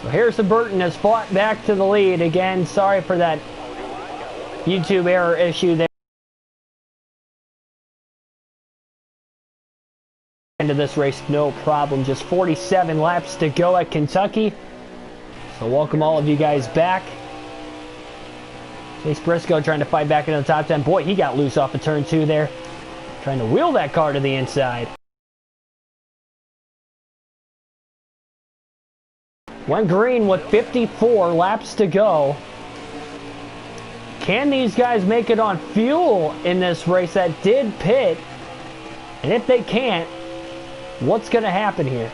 Well, Harrison Burton has fought back to the lead. Again, sorry for that YouTube error issue there. End of this race, no problem. Just 47 laps to go at Kentucky. So welcome all of you guys back. Chase Briscoe trying to fight back into the top 10. Boy, he got loose off of turn 2 there. Trying to wheel that car to the inside. Went green with 54 laps to go. Can these guys make it on fuel in this race that did pit? And if they can't, what's going to happen here?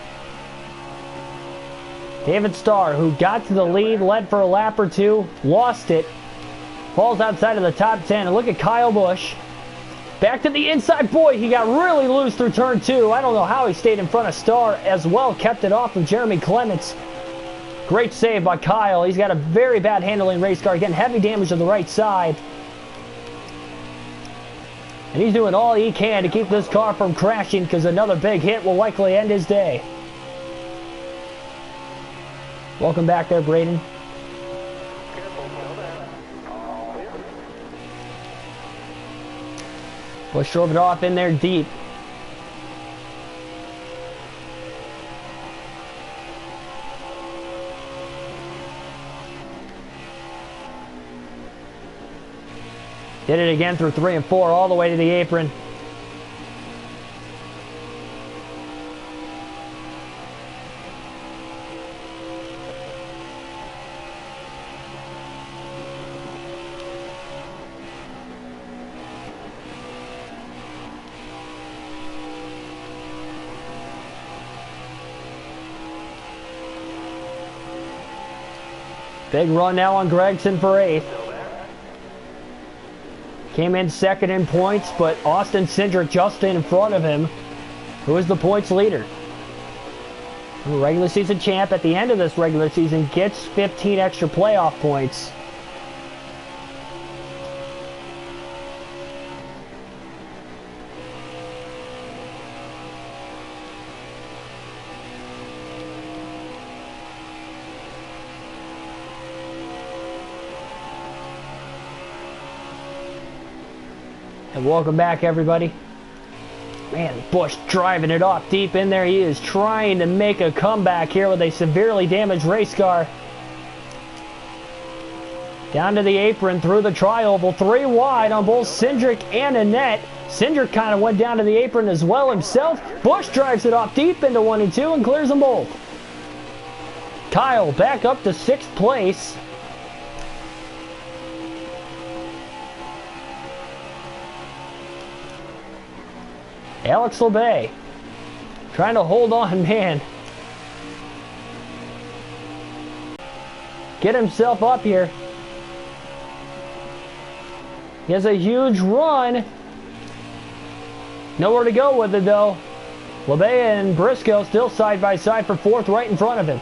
David Starr, who got to the lead, led for a lap or two, lost it, falls outside of the top 10. And look at Kyle Busch. Back to the inside. Boy, he got really loose through turn 2. I don't know how he stayed in front of Starr as well. Kept it off of Jeremy Clements. Great save by Kyle. He's got a very bad handling race car. Again, heavy damage to the right side. And he's doing all he can to keep this car from crashing because another big hit will likely end his day. Welcome back there, Braden. Busch drove it off in there deep. Did it again through 3 and 4 all the way to the apron. Big run now on Gregson for 8th. Came in second in points, but Austin Cindric just in front of him, who is the points leader. The regular season champ at the end of this regular season gets 15 extra playoff points. And welcome back, everybody. Man, Busch driving it off deep in there. He is trying to make a comeback here with a severely damaged race car. Down to the apron through the tri-oval. 3 wide on both Cindric and Annett. Cindric kind of went down to the apron as well himself. Busch drives it off deep into 1 and 2 and clears them both. Kyle back up to 6th place. Alex LeBay trying to hold on, man. Get himself up here. He has a huge run. Nowhere to go with it, though. LeBay and Briscoe still side by side for 4th right in front of him.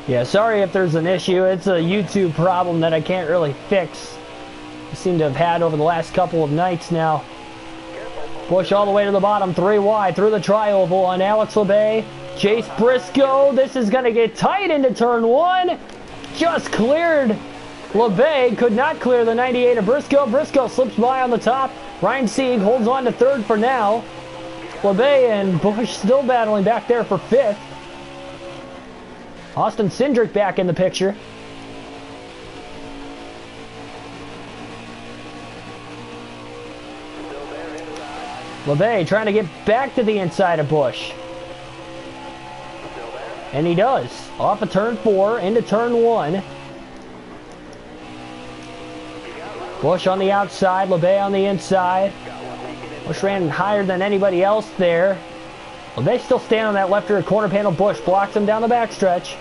Yeah, sorry if there's an issue. It's a YouTube problem that I can't really fix. I seem to have had over the last couple of nights now. Busch all the way to the bottom, 3 wide through the tri-oval on Alex LeBay. Chase Briscoe. This is going to get tight into turn 1. Just cleared LeBay. Could not clear the 98 of Briscoe. Briscoe slips by on the top. Ryan Sieg holds on to 3rd for now. LeBay and Busch still battling back there for 5th. Austin Cindric back in the picture. LeBay trying to get back to the inside of Busch. And he does. Off of turn 4 into turn 1. Busch on the outside, LeBay on the inside. Busch ran higher than anybody else there. LeBay still standing on that left rear corner panel. Busch blocks him down the backstretch.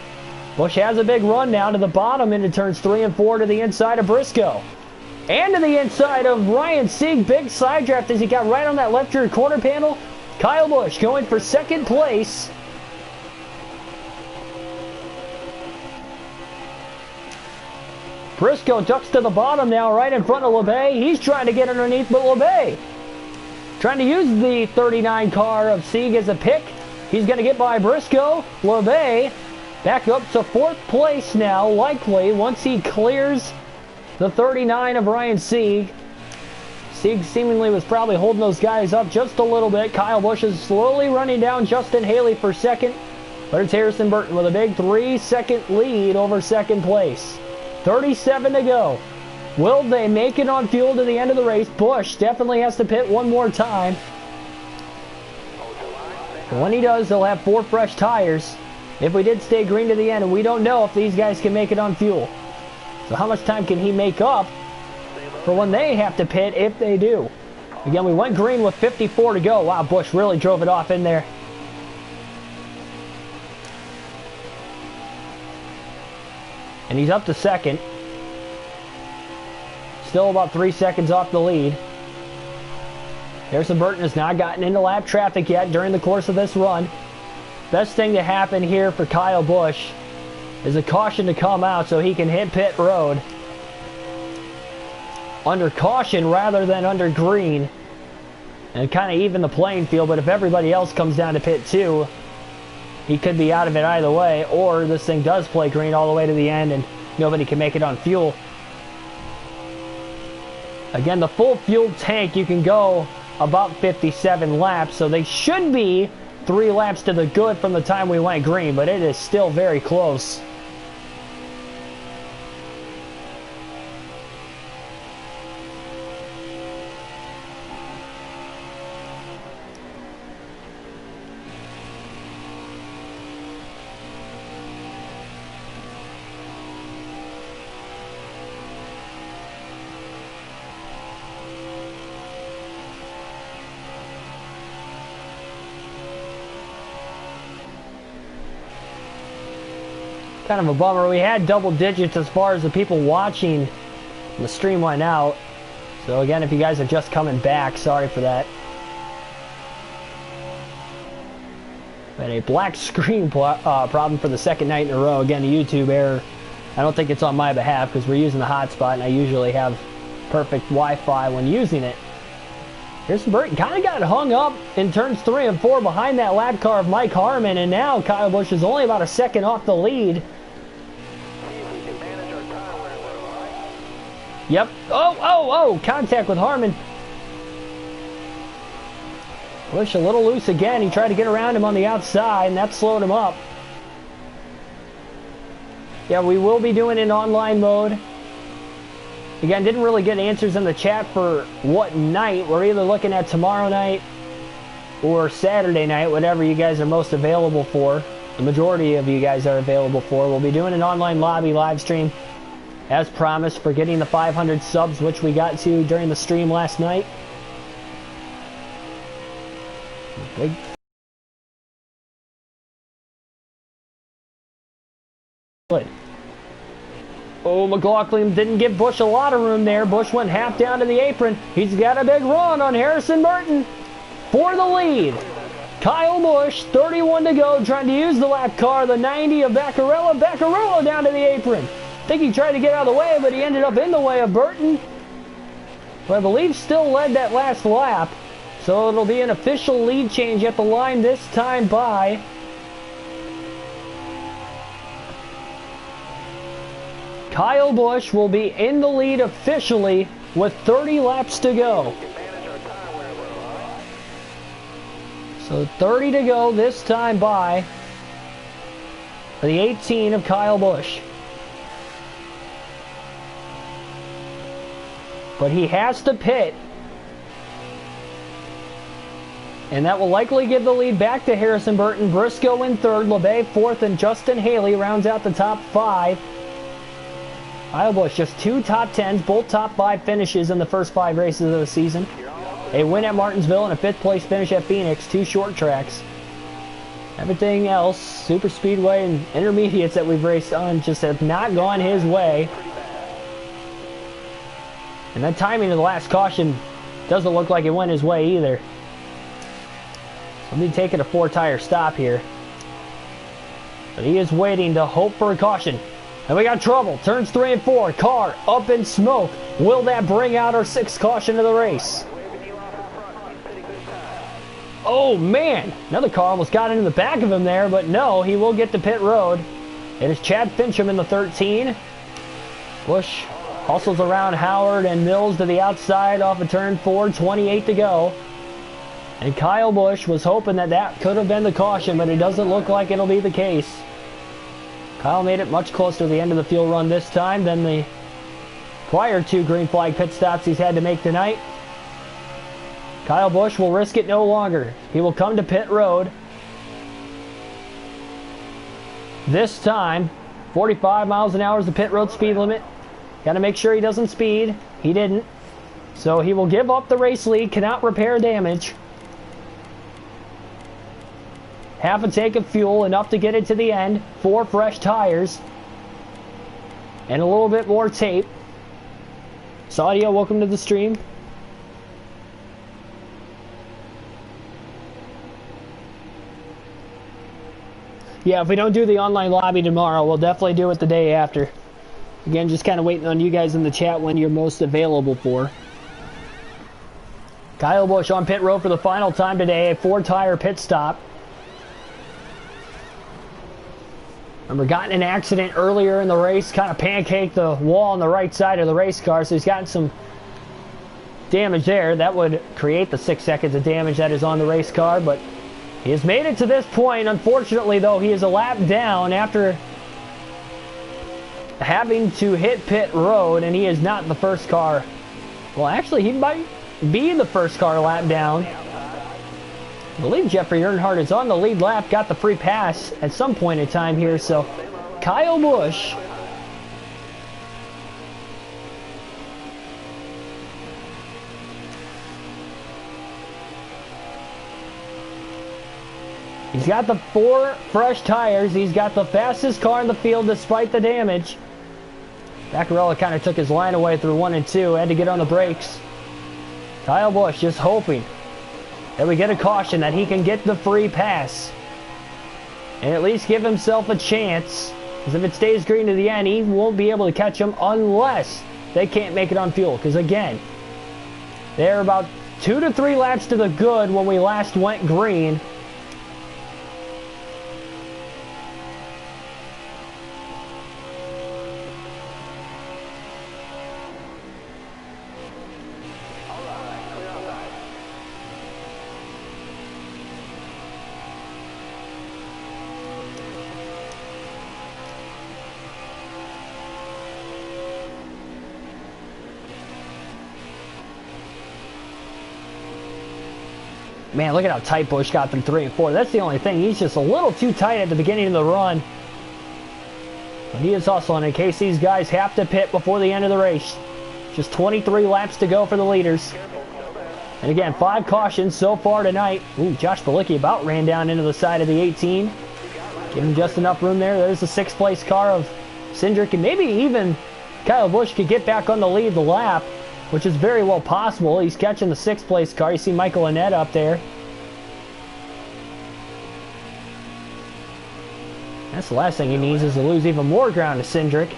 Busch has a big run now to the bottom into turns 3 and 4 to the inside of Briscoe. And to the inside of Ryan Sieg. Big side draft as he got right on that left rear corner panel. Kyle Busch going for 2nd place. Briscoe ducks to the bottom now, right in front of LeBay. He's trying to get underneath, but LeBay trying to use the 39 car of Sieg as a pick. He's going to get by Briscoe. LeBay back up to 4th place now, likely, once he clears the 39 of Ryan Sieg. Sieg seemingly was probably holding those guys up just a little bit. Kyle Busch is slowly running down Justin Haley for 2nd. But it's Harrison Burton with a big 3-second lead over 2nd place. 37 to go. Will they make it on fuel to the end of the race? Busch definitely has to pit one more time. And when he does, they'll have 4 fresh tires. If we did stay green to the end, and we don't know if these guys can make it on fuel. So how much time can he make up for when they have to pit if they do? Again, we went green with 54 to go. Wow, Busch really drove it off in there. And he's up to 2nd. Still about 3 seconds off the lead. Harrison Burton has not gotten into lap traffic yet during the course of this run. Best thing to happen here for Kyle Busch is a caution to come out so he can hit pit road under caution rather than under green, and kind of even the playing field. But if everybody else comes down to pit 2, he could be out of it either way, or this thing does play green all the way to the end and nobody can make it on fuel. Again, the full fuel tank, you can go about 57 laps, so they should be 3 laps to the good from the time we went green, but it is still very close. Kind of a bummer. We had double digits as far as the people watching. The stream went out. So again, if you guys are just coming back, sorry for that. But a black screen problem for the 2nd night in a row. Again, a YouTube error. I don't think it's on my behalf because we're using the hotspot and I usually have perfect Wi-Fi when using it. Harrison Burton kind of got hung up in turns 3 and 4 behind that lap car of Mike Harmon, and now Kyle Busch is only about a 2nd off the lead. Yep. Oh, contact with Harmon. Busch a little loose again. He tried to get around him on the outside, and that slowed him up. Yeah, we will be doing it in online mode. Again, didn't really get answers in the chat for what night. We're either looking at tomorrow night or Saturday night, whatever you guys are most available for. The majority of you guys are available for. We'll be doing an online lobby live stream, as promised, for getting the 500 subs, which we got to during the stream last night. Big. Good. Oh, McLaughlin didn't give Busch a lot of room there. Busch went half down to the apron. He's got a big run on Harrison Burton for the lead. Kyle Busch, 31 to go, trying to use the lap car, the 90 of Vaccarello. Vaccarello down to the apron. I think he tried to get out of the way, but he ended up in the way of Burton, who I believe still led that last lap. So it'll be an official lead change at the line, this time by Kyle Busch. Will be in the lead officially with 30 laps to go. So 30 to go, this time by the 18 of Kyle Busch. But he has to pit, and that will likely give the lead back to Harrison Burton. Briscoe in 3rd, LeBay 4th, and Justin Haley rounds out the top 5. Kyle Busch just 2 top 10s, both top 5 finishes in the first 5 races of the season. A win at Martinsville and a 5th place finish at Phoenix, 2 short tracks. Everything else, super speedway and intermediates that we've raced on, just have not gone his way. And that timing of the last caution doesn't look like it went his way either. Somebody taking a 4-tire stop here. But he is waiting to hope for a caution. And we got trouble. Turns 3 and 4. Car up in smoke. Will that bring out our 6th caution of the race? Oh, man. Another car almost got into the back of him there, but no, he will get to pit road. It is Chad Fincham in the 13. Busch hustles around Howard and Mills to the outside off of turn 4. 28 to go. And Kyle Busch was hoping that that could have been the caution, but it doesn't look like it'll be the case. Kyle made it much closer to the end of the field run this time than the prior 2 green flag pit stops he's had to make tonight. Kyle Busch will risk it no longer. He will come to pit road. This time, 45 miles an hour is the pit road speed limit. Got to make sure he doesn't speed. He didn't. So he will give up the race lead, cannot repair damage. Half a tank of fuel, enough to get it to the end. 4 fresh tires. And a little bit more tape. Saudio, welcome to the stream. Yeah, if we don't do the online lobby tomorrow, we'll definitely do it the day after. Again, just kind of waiting on you guys in the chat when you're most available for. Kyle Busch on pit road for the final time today. A 4-tire pit stop. Remember, got in an accident earlier in the race. Kind of pancaked the wall on the right side of the race car. So he's gotten some damage there. That would create the 6 seconds of damage that is on the race car. But he has made it to this point. Unfortunately, though, he is a lap down after having to hit pit road, and he is not the first car. Well, actually, he might be the first car lap down. I believe Jeffrey Earnhardt is on the lead lap, got the free pass at some point in time here. So Kyle Busch he's got the 4 fresh tires. He's got the fastest car in the field despite the damage. Vaccarella kind of took his line away through 1 and 2. Had to get on the brakes. Kyle Busch just hoping that we get a caution, that he can get the free pass. And at least give himself a chance. Because if it stays green to the end, he won't be able to catch him unless they can't make it on fuel. Because again, they're about 2 to 3 laps to the good when we last went green. Man, look at how tight Busch got through 3 and 4. That's the only thing. He's just a little too tight at the beginning of the run. But he is hustling in case these guys have to pit before the end of the race. Just 23 laps to go for the leaders. And again, 5 cautions so far tonight. Ooh, Josh Bilicki about ran down into the side of the 18. Give him just enough room there. There's the 6th place car of Cindric. And maybe even Kyle Busch could get back on the lead the lap, which is very well possible. He's catching the 6th place car. You see Michael Annette up there. That's the last thing he needs, is to lose even more ground to Cindric.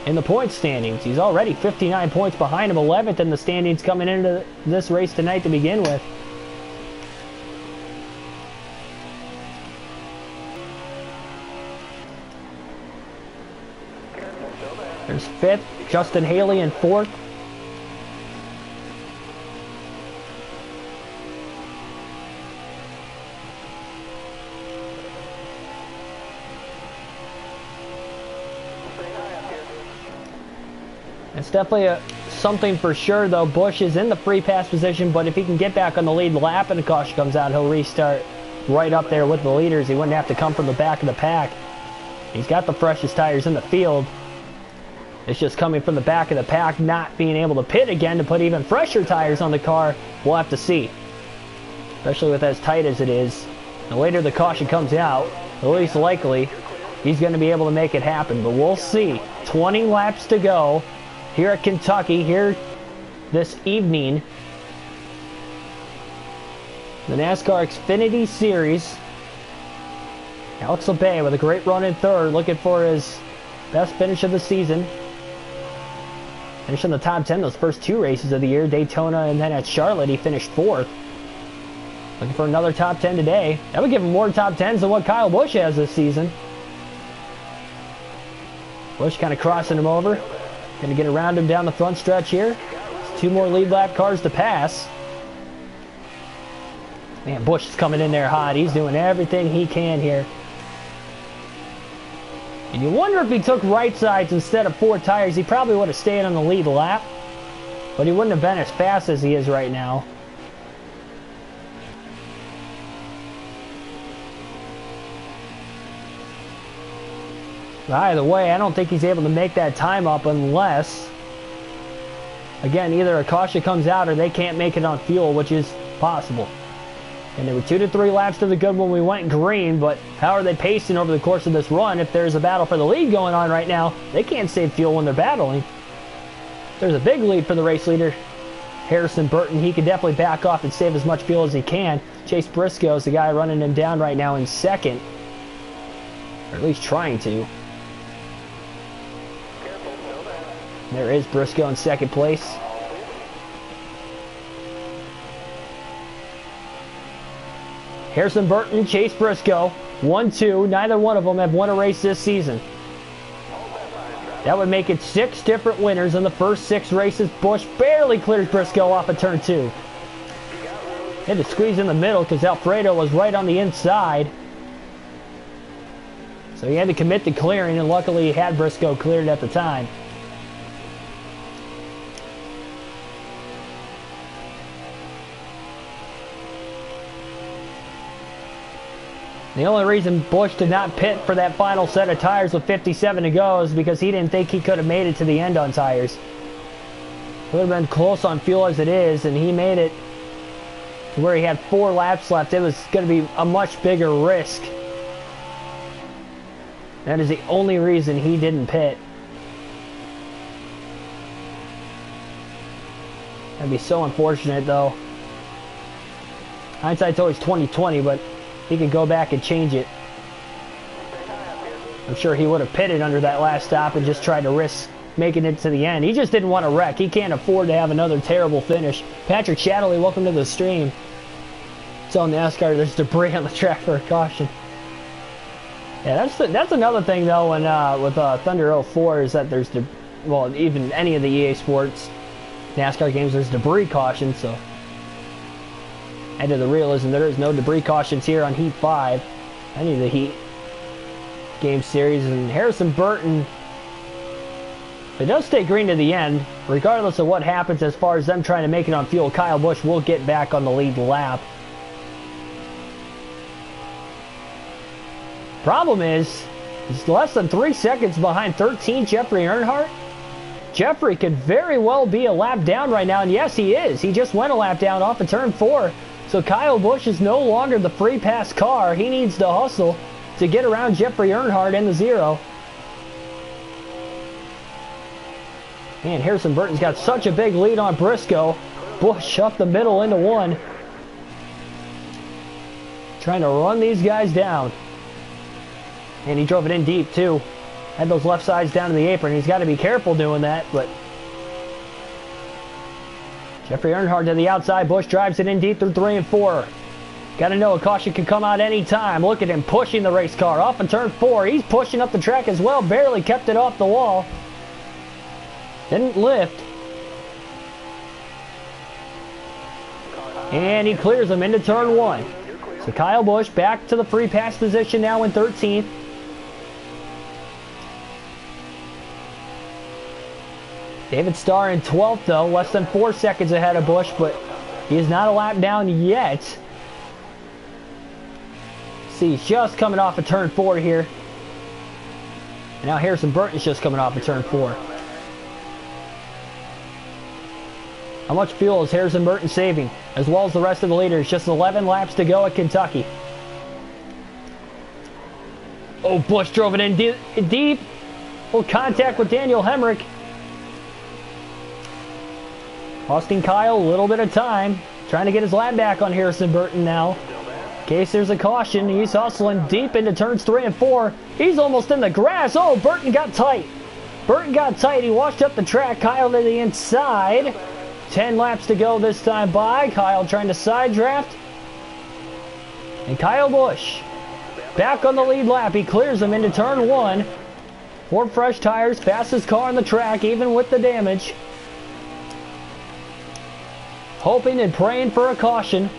In the point standings, he's already 59 points behind him, 11th in the standings coming into this race tonight to begin with. There's 5th, Justin Haley in 4th. It's definitely something for sure, though. Busch is in the free pass position, but if he can get back on the lead lap and a caution comes out, he'll restart right up there with the leaders. He wouldn't have to come from the back of the pack. He's got the freshest tires in the field. It's just coming from the back of the pack, not being able to pit again to put even fresher tires on the car. We'll have to see, especially with as tight as it is. The later the caution comes out, the least likely he's going to be able to make it happen. But we'll see. 20 laps to go here at Kentucky, here this evening. The NASCAR Xfinity Series. Alex LeBay with a great run in third, looking for his best finish of the season. Finished in the top 10 those first 2 races of the year, Daytona and then at Charlotte he finished 4th. Looking for another top 10 today. That would give him more top 10s than what Kyle Busch has this season. Busch kind of crossing him over. Going to get around him down the front stretch here. 2 more lead lap cars to pass. Man, Busch is coming in there hot. He's doing everything he can here. And you wonder if he took right sides instead of 4 tires, he probably would have stayed on the lead lap. But he wouldn't have been as fast as he is right now. Either way, I don't think he's able to make that time up unless, again, either a caution comes out or they can't make it on fuel, which is possible. And there were 2 to 3 laps to the good when we went green, but how are they pacing over the course of this run? If there's a battle for the lead going on right now, they can't save fuel when they're battling. There's a big lead for the race leader, Harrison Burton. He can definitely back off and save as much fuel as he can. Chase Briscoe is the guy running him down right now in second, or at least trying to. There is Briscoe in second place. Harrison Burton, Chase Briscoe, 1-2. Neither one of them have won a race this season. That would make it 6 different winners in the first 6 races. Busch barely clears Briscoe off of turn 2. Had to squeeze in the middle because Alfredo was right on the inside. So he had to commit to clearing, and luckily he had Briscoe cleared at the time. The only reason Busch did not pit for that final set of tires with 57 to go is because he didn't think he could have made it to the end on tires. It would have been close on fuel as it is, and he made it to where he had 4 laps left. It was going to be a much bigger risk. That is the only reason he didn't pit. That'd be so unfortunate, though. Hindsight's always 20/20, but he could go back and change it. I'm sure he would have pitted under that last stop and just tried to risk making it to the end. He just didn't want to wreck. He can't afford to have another terrible finish. Patrick Shadley, welcome to the stream. Tell NASCAR there's debris on the track for a caution. Yeah, that's another thing though. When with Thunder 04 is that there's well, even any of the EA Sports NASCAR games, there's debris caution. So add to the realism, there is no debris cautions here on Heat 5. Any of the Heat game series. And Harrison Burton, if it does stay green to the end, regardless of what happens as far as them trying to make it on fuel, Kyle Busch will get back on the lead lap. Problem is, he's less than 3 seconds behind 13 Jeffrey Earnhardt. Jeffrey could very well be a lap down right now, and yes, he is. He just went a lap down off of turn 4. So Kyle Busch is no longer the free pass car. He needs to hustle to get around Jeffrey Earnhardt in the 0. Man, Harrison Burton's got such a big lead on Briscoe. Busch up the middle into 1. Trying to run these guys down. And he drove it in deep too. Had those left sides down to the apron. He's got to be careful doing that, but Jeffrey Earnhardt to the outside. Busch drives it in deep through 3 and 4. Got to know a caution can come out any time. Look at him pushing the race car off in turn 4. He's pushing up the track as well. Barely kept it off the wall. Didn't lift. And he clears him into turn 1. So Kyle Busch back to the free pass position now in 13th. David Starr in 12th though, less than 4 seconds ahead of Busch, but he is not a lap down yet. See, he's just coming off of turn 4 here. And now Harrison Burton's just coming off of turn 4. How much fuel is Harrison Burton saving, as well as the rest of the leaders? Just 11 laps to go at Kentucky. Oh, Busch drove it in deep. Full contact with Daniel Hemrick. Costing Kyle a little bit of time. Trying to get his lap back on Harrison Burton now. case there's a caution. He's hustling deep into turns 3 and 4. He's almost in the grass. Oh, Burton got tight. Burton got tight. He washed up the track. Kyle to the inside. 10 laps to go this time by. Kyle trying to side draft. And Kyle Busch back on the lead lap. He clears him into turn 1. 4 fresh tires. Fastest car on the track, even with the damage. Hoping and praying for a caution.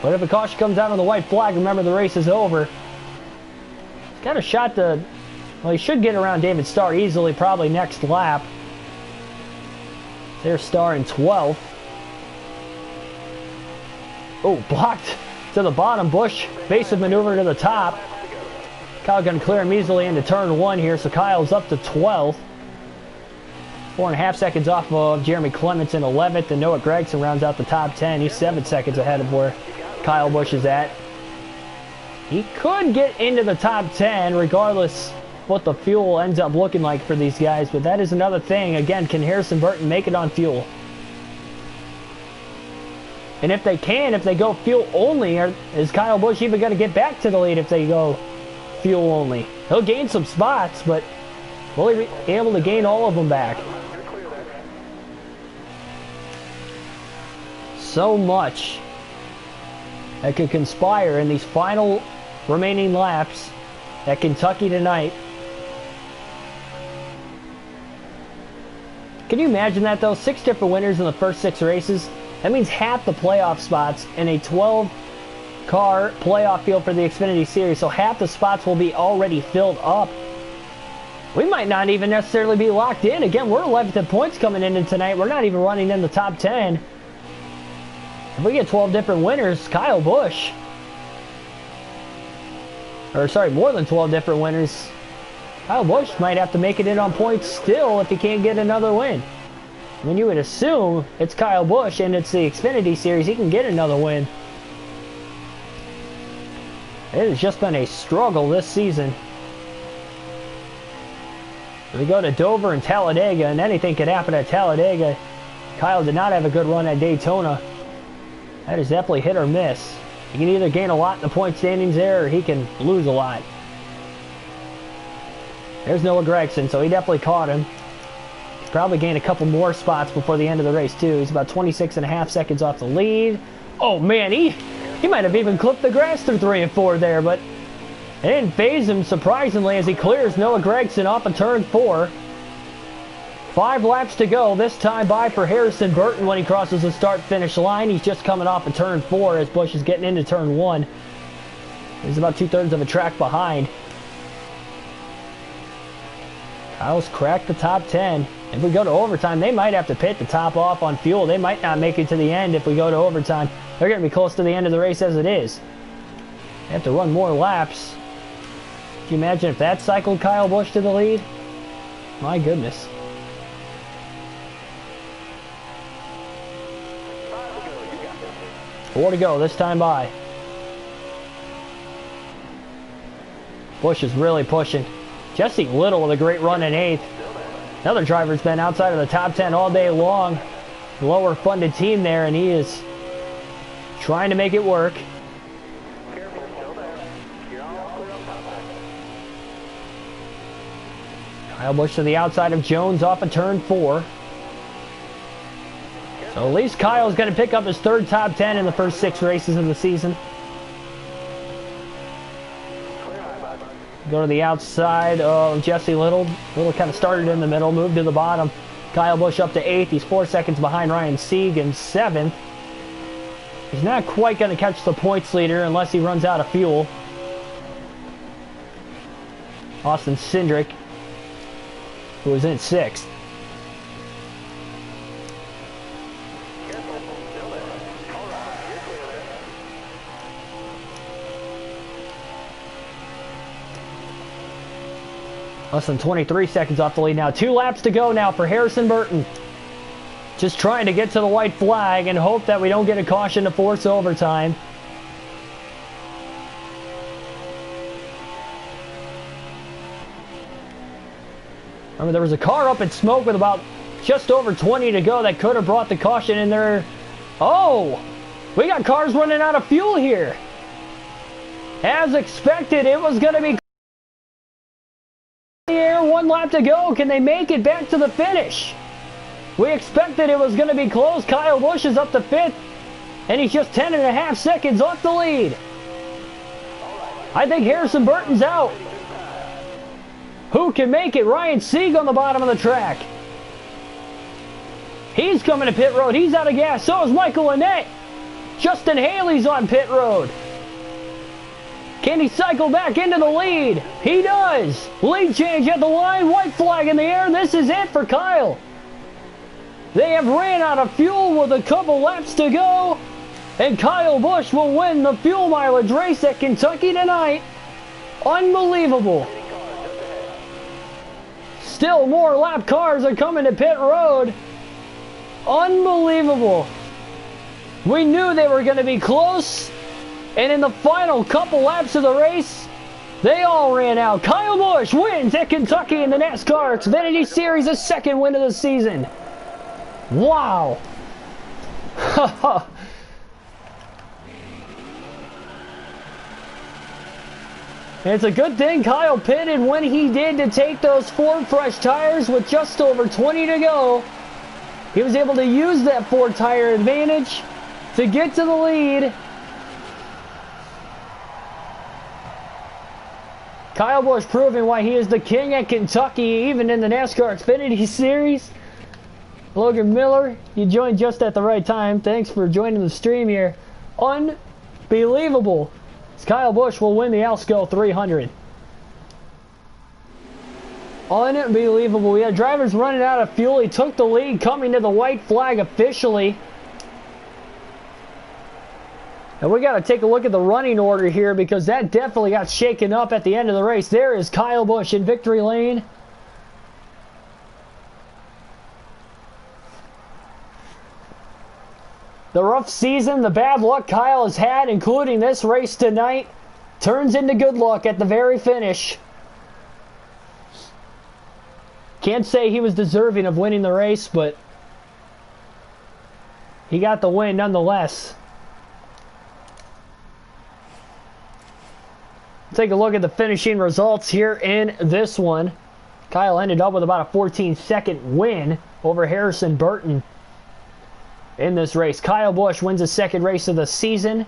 But if a caution comes out on the white flag, remember the race is over. He's got a shot to... Well, he should get around David Starr easily, probably next lap. There's Starr in 12th. Oh, blocked to the bottom. Busch, evasive maneuver to the top. Kyle going to clear him easily into turn 1 here, so Kyle's up to 12th. 4.5 seconds off of Jeremy Clements in 11th, and Noah Gragson rounds out the top 10. He's 7 seconds ahead of where Kyle Busch is at. He could get into the top 10 regardless what the fuel ends up looking like for these guys, but that is another thing. Again, can Harrison Burton make it on fuel? And if they can, if they go fuel only, is Kyle Busch even going to get back to the lead if they go fuel only? He'll gain some spots, but will he be able to gain all of them back? So much that could conspire in these final remaining laps at Kentucky tonight. Can you imagine that though? 6 different winners in the first 6 races. That means half the playoff spots in a 12-car playoff field for the Xfinity Series. So half the spots will be already filled up. We might not even necessarily be locked in. Again, we're 11th in points coming into tonight. We're not even running in the top 10. If we get 12 different winners, Kyle Busch, or sorry, more than 12 different winners, Kyle Busch might have to make it in on points still if he can't get another win. I mean, you would assume it's Kyle Busch and it's the Xfinity Series, he can get another win. It has just been a struggle this season. We go to Dover and Talladega, and anything could happen at Talladega. Kyle did not have a good run at Daytona. That is definitely hit or miss. He can either gain a lot in the point standings there, or he can lose a lot. There's Noah Gragson, so he definitely caught him. Probably gain a couple more spots before the end of the race, too. He's about 26.5 seconds off the lead. Oh, man, he might have even clipped the grass through 3 and 4 there, but it didn't phase him, surprisingly, as he clears Noah Gragson off of turn 4. 5 laps to go, this time by for Harrison Burton when he crosses the start-finish line. He's just coming off of turn 4 as Busch is getting into turn 1. He's about 2/3 of a track behind. Kyle's cracked the top 10. If we go to overtime, they might have to pit to top off on fuel. They might not make it to the end if we go to overtime. They're going to be close to the end of the race as it is. They have to run more laps. Can you imagine if that cycled Kyle Busch to the lead? My goodness. Four to go this time by. Busch is really pushing. Jesse Little with a great run in 8th. Another driver's been outside of the top 10 all day long. Lower funded team there, and he is trying to make it work. Kyle Busch to the outside of Jones off of turn 4. So at least Kyle's going to pick up his 3rd top 10 in the first 6 races of the season. Go to the outside of Jesse Little. Little kind of started in the middle, moved to the bottom. Kyle Busch up to 8th. He's 4 seconds behind Ryan Sieg in 7th. He's not quite going to catch the points leader unless he runs out of fuel. Austin Cindric, who was in 6th. Less than 23 seconds off the lead now. 2 laps to go now for Harrison Burton. Just trying to get to the white flag and hope that we don't get a caution to force overtime. Remember, there was a car up in smoke with about just over 20 to go that could have brought the caution in there. Oh! We got cars running out of fuel here. As expected, it was going to be in the air. 1 lap to go. Can they make it back to the finish? We expected it was going to be close. Kyle Busch is up to 5th, and he's just 10.5 seconds off the lead. I think Harrison Burton's out. Who can make it? Ryan Sieg on the bottom of the track. He's coming to pit road. He's out of gas. So is Michael Annett. Justin Haley's on pit road. Can he cycle back into the lead? He does. Lead change at the line. White flag in the air. This is it for Kyle. They have ran out of fuel with a couple laps to go. And Kyle Busch will win the fuel mileage race at Kentucky tonight. Unbelievable. Still more lap cars are coming to pit road. Unbelievable. We knew they were going to be close. And in the final couple laps of the race, they all ran out. Kyle Busch wins at Kentucky in the NASCAR Xfinity Series, his 2nd win of the season. Wow. It's a good thing Kyle pitted when he did to take those 4 fresh tires with just over 20 to go. He was able to use that 4 tire advantage to get to the lead. Kyle Busch proving why he is the king at Kentucky, even in the NASCAR Xfinity Series. Logan Miller, you joined just at the right time. Thanks for joining the stream here. Unbelievable. Kyle Busch will win the Alsco 300. Unbelievable. We had drivers running out of fuel. He took the lead coming to the white flag officially. And we got to take a look at the running order here because that definitely got shaken up at the end of the race. There is Kyle Busch in victory lane. The rough season, the bad luck Kyle has had, including this race tonight, turns into good luck at the very finish. Can't say he was deserving of winning the race, but he got the win nonetheless. Take a look at the finishing results here in this one. Kyle ended up with about a 14-second win over Harrison Burton in this race. Kyle Busch wins his 2nd race of the season.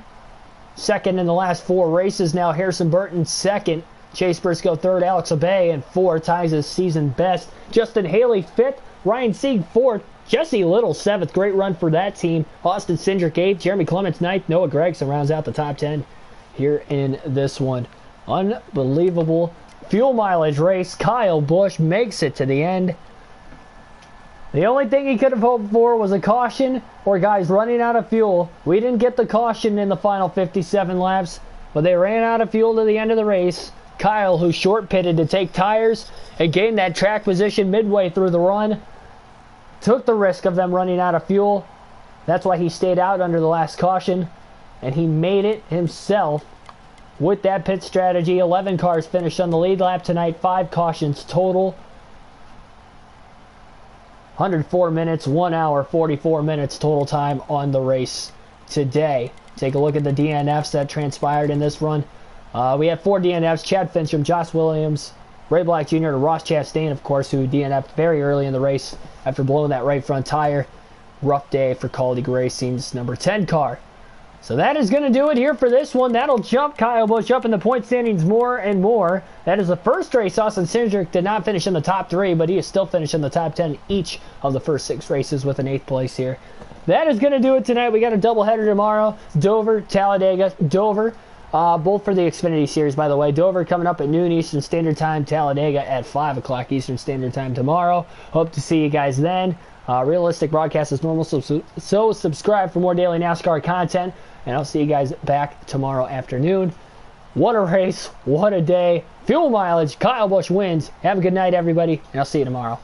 2nd in the last 4 races. Now Harrison Burton 2nd. Chase Briscoe 3rd. Alex Abay in 4 ties his season best. Justin Haley 5th. Ryan Sieg 4th. Jesse Little 7th. Great run for that team. Austin Cindric 8th. Jeremy Clements 9th. Noah Gragson rounds out the top 10 here in this one. Unbelievable fuel mileage race. Kyle Busch makes it to the end. The only thing he could have hoped for was a caution or guys running out of fuel. We didn't get the caution in the final 57 laps, but they ran out of fuel to the end of the race. Kyle, who short pitted to take tires and gain that track position midway through the run, took the risk of them running out of fuel. That's why he stayed out under the last caution, and he made it himself with that pit strategy. 11 cars finished on the lead lap tonight, 5 cautions total. 104 minutes, 1 hour, 44 minutes total time on the race today. Take a look at the DNFs that transpired in this run. We had 4 DNFs, Chad Fincham, Josh Williams, Ray Black Jr., and Ross Chastain, of course, who DNF'd very early in the race after blowing that right front tire. Rough day for Caldy Racing's number 10 car. So that is going to do it here for this one. That'll jump Kyle Busch up in the point standings more and more. That is the first race Austin Cindric did not finish in the top 3, but he is still finished in the top 10 each of the first 6 races with an 8th place here. That is going to do it tonight. We got a doubleheader tomorrow. Dover, Talladega, Dover. Both for the Xfinity Series, by the way. Dover coming up at noon Eastern Standard Time. Talladega at 5 o'clock Eastern Standard Time tomorrow. Hope to see you guys then. Realistic broadcast as normal, so subscribe for more daily NASCAR content. And I'll see you guys back tomorrow afternoon. What a race. What a day. Fuel mileage. Kyle Busch wins. Have a good night, everybody. And I'll see you tomorrow.